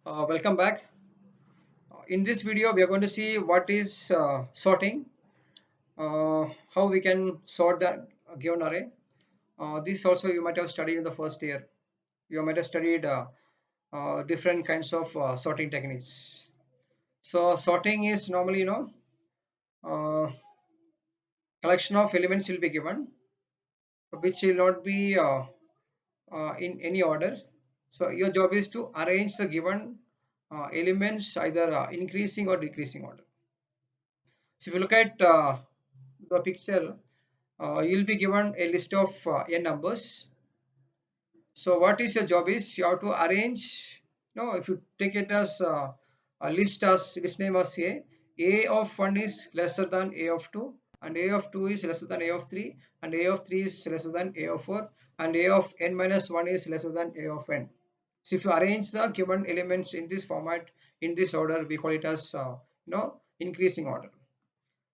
Welcome back. In this video, we are going to see what is sorting, how we can sort the given array. This also you might have studied in the first year. You might have studied different kinds of sorting techniques. So sorting is normally, uh, collection of elements will be given, which will not be in any order. So your job is to arrange the given elements either increasing or decreasing order. So if you look at the picture, you'll be given a list of n numbers. So what is your job is you have to arrange. No, if you take it as a list name as A of 1 is lesser than A of 2, and A of 2 is lesser than A of 3, and A of 3 is lesser than A of 4, and A of n minus 1 is lesser than A of n. So if you arrange the given elements in this format, in this order, we call it as increasing order.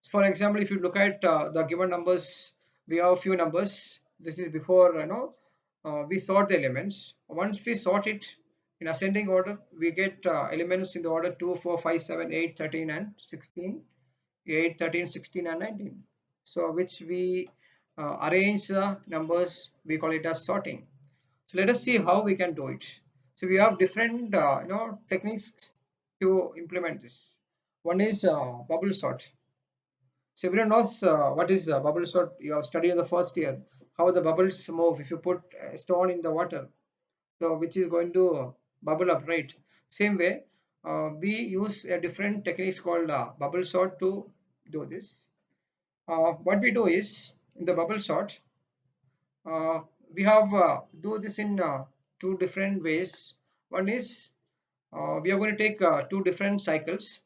For example, if you look at the given numbers, we have a few numbers. This is before we sort the elements. Once we sort it in ascending order, we get elements in the order 2, 4, 5, 7, 8, 13, and 16. 8, 13, 16, and 19. So which we arrange the numbers, we call it as sorting. So let us see how we can do it. So we have different techniques to implement this. One is bubble sort. So everyone knows what is bubble sort. You have studied in the first year how the bubbles move if you put a stone in the water, so which is going to bubble up, right? Same way, we use a different techniques called bubble sort to do this. What we do is in the bubble sort, uh, we have do this in two different ways. One is we are going to take two different cycles.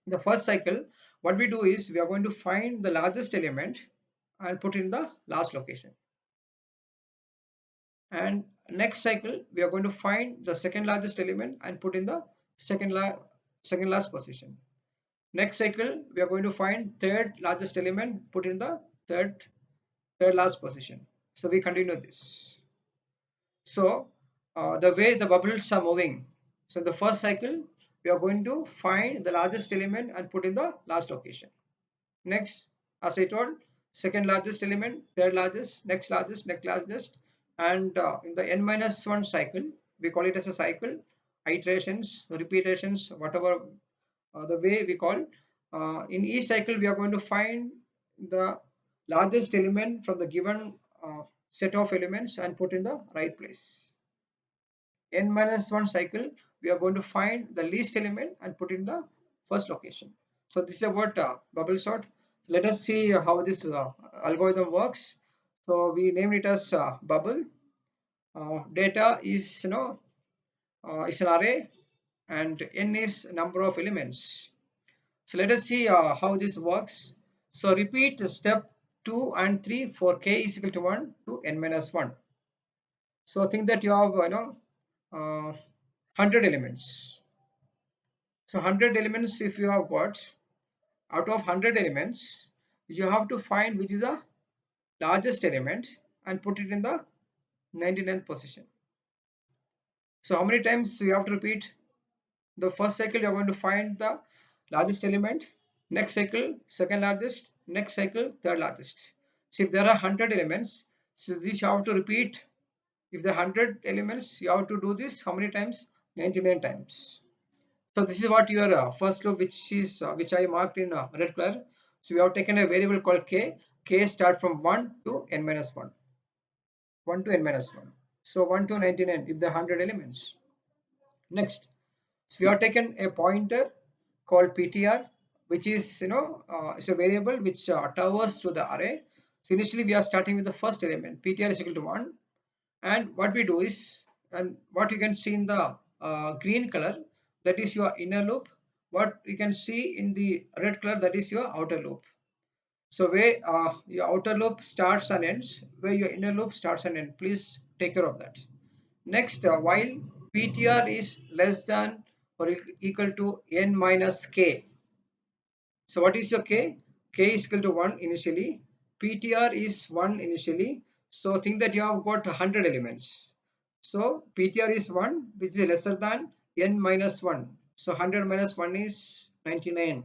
The first cycle, what we do is we are going to find the largest element and put in the last location. And next cycle, we are going to find the second largest element and put in the second, second last position. Next cycle, we are going to find third largest element, put in the third last position. So we continue this. So the way the bubbles are moving. So in the first cycle, we are going to find the largest element and put in the last location. Next, as I told, second largest element, third largest, next largest, and in the n minus 1 cycle, we call it as a cycle, iterations, repetitions, whatever the way we call. In each cycle, we are going to find the largest element from the given set of elements and put in the right place. N minus 1 cycle, we are going to find the least element and put in the first location. So this is about bubble sort. Let us see how this algorithm works. So we named it as bubble. Data is is an array, and n is number of elements. So let us see how this works. So repeat step 2 and 3 for k is equal to 1 to n minus 1. So think that you have 100 elements. So 100 elements if you have got, out of 100 elements, you have to find which is the largest element and put it in the 99th position. So how many times you have to repeat? The first cycle you are going to find the largest element, next cycle second largest, next cycle third largest. So if there are 100 elements, so this you have to repeat. If there are 100 elements, you have to do this how many times? 99 times. So this is what your first loop, which I marked in red color. So we have taken a variable called k. K start from 1 to n minus 1. 1 to n minus 1. So 1 to 99 if there are 100 elements. Next, so we have taken a pointer called ptr, which is it's a variable which towers through the array. So initially we are starting with the first element. Ptr is equal to 1, and what we do is, and what you can see in the green color, that is your inner loop. What you can see in the red color, that is your outer loop. So where your outer loop starts and ends, where your inner loop starts and ends, please take care of that. Next, while ptr is less than or equal to n minus k. So what is your k? K is equal to 1 initially. PTR is 1 initially. So think that you have got 100 elements. So PTR is 1, which is lesser than n minus 1. So 100 minus 1 is 99.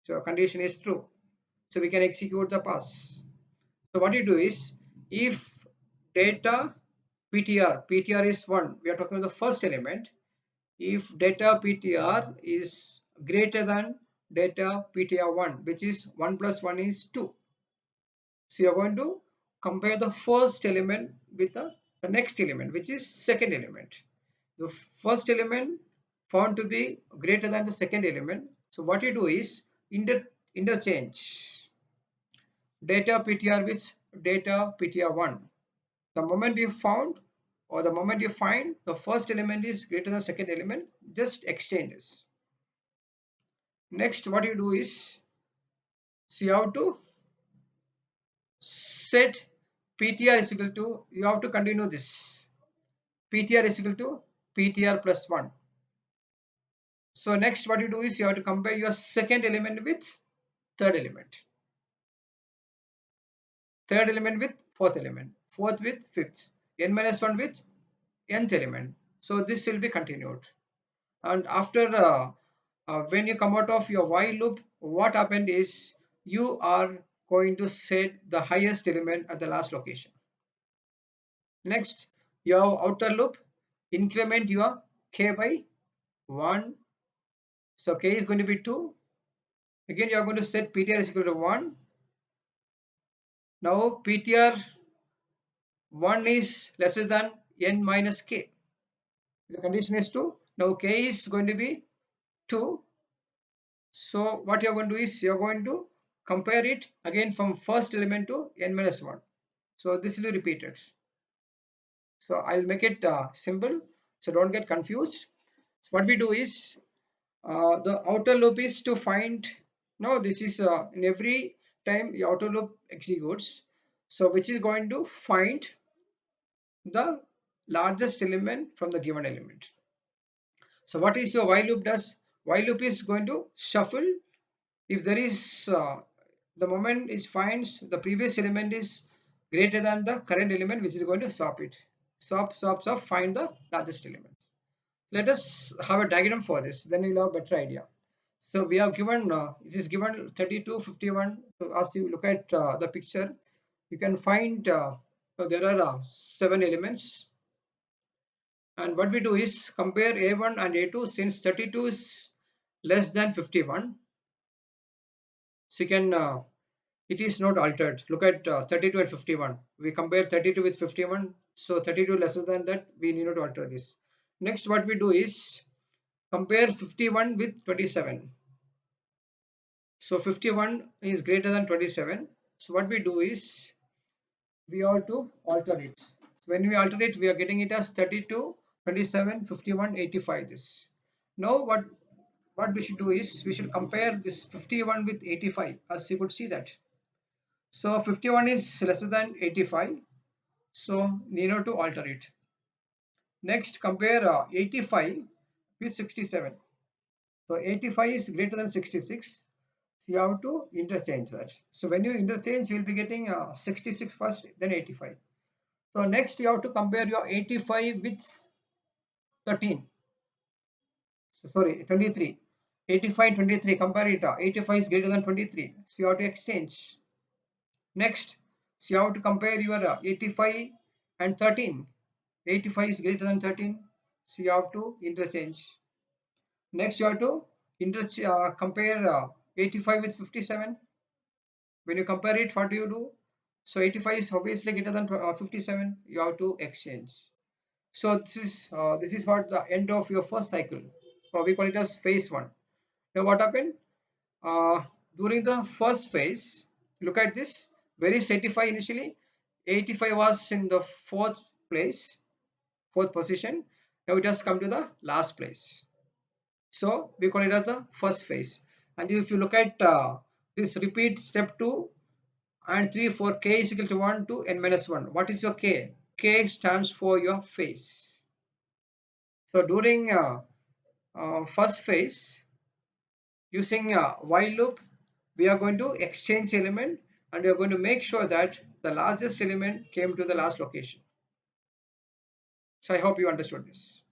So condition is true. So we can execute the pass. So what you do is, if data PTR is 1, we are talking about the first element. If data PTR is greater than data PTR1, which is 1 plus 1 is 2. So you are going to compare the first element with the next element, which is second element. The first element found to be greater than the second element. So what you do is interchange data PTR with data PTR1. The moment you found, or the moment you find the first element is greater than the second element, just exchange this. Next, what you do is, so you have to set PTR is equal to, you have to continue this. PTR is equal to PTR plus 1. So next what you do is, you have to compare your second element with third element. Third element with fourth element. Fourth with fifth. N minus 1 with nth element. So this will be continued. And after when you come out of your while loop, what happened is, you are going to set the highest element at the last location. Next, you have outer loop, increment your k by 1. So k is going to be 2. Again, you are going to set PTR is equal to 1. Now PTR 1 is lesser than n minus k. The condition is 2. Now k is going to be 2. So what you are going to do is, you are going to compare it again from first element to n minus 1. So this will be repeated. So I'll make it simple, so don't get confused. So what we do is, the outer loop is to find, no, this is in every time the outer loop executes, so which is going to find the largest element from the given element. So what is your while loop does? While loop is going to shuffle. If there is the moment it finds the previous element is greater than the current element, which is going to swap it. Swap, find the largest element. Let us have a diagram for this, then you'll have a better idea. So we have given, it is given 32, 51. So as you look at the picture, you can find so there are 7 elements. And what we do is compare A1 and A2. Since 32 is less than 51, so you can, it is not altered. Look at 32 and 51. We compare 32 with 51. So 32 lesser than that, we need not alter this. Next, what we do is compare 51 with 27. So 51 is greater than 27. So what we do is, we have to alter it. When we alter it, we are getting it as 32, 27, 51, 85. This. Now what we should do is, we should compare this 51 with 85, as you could see that. So 51 is lesser than 85. So need not to alter it. Next, compare 85 with 67. So 85 is greater than 66. So you have to interchange that. So when you interchange, you will be getting 66 first, then 85. So next, you have to compare your 85 with 13. So sorry, 23. 85, 23. Compare it. 85 is greater than 23. So you have to exchange. Next, so you have to compare your 85 and 13. 85 is greater than 13. So you have to interchange. Next, you have to compare 85 with 57. When you compare it, what do you do? So 85 is obviously greater than 57. You have to exchange. So this is what the end of your first cycle. We call it as phase 1. Now what happened? Uh, During the first phase, look at this. Where is 85 initially? 85 was in the fourth position. Now it has come to the last place. So we call it as the first phase. And if you look at this, repeat step 2 and 3 for k is equal to 1 to n minus 1. What is your k? K stands for your phase. So during first phase, using a while loop, we are going to exchange element, and we are going to make sure that the largest element came to the last location. So I hope you understood this.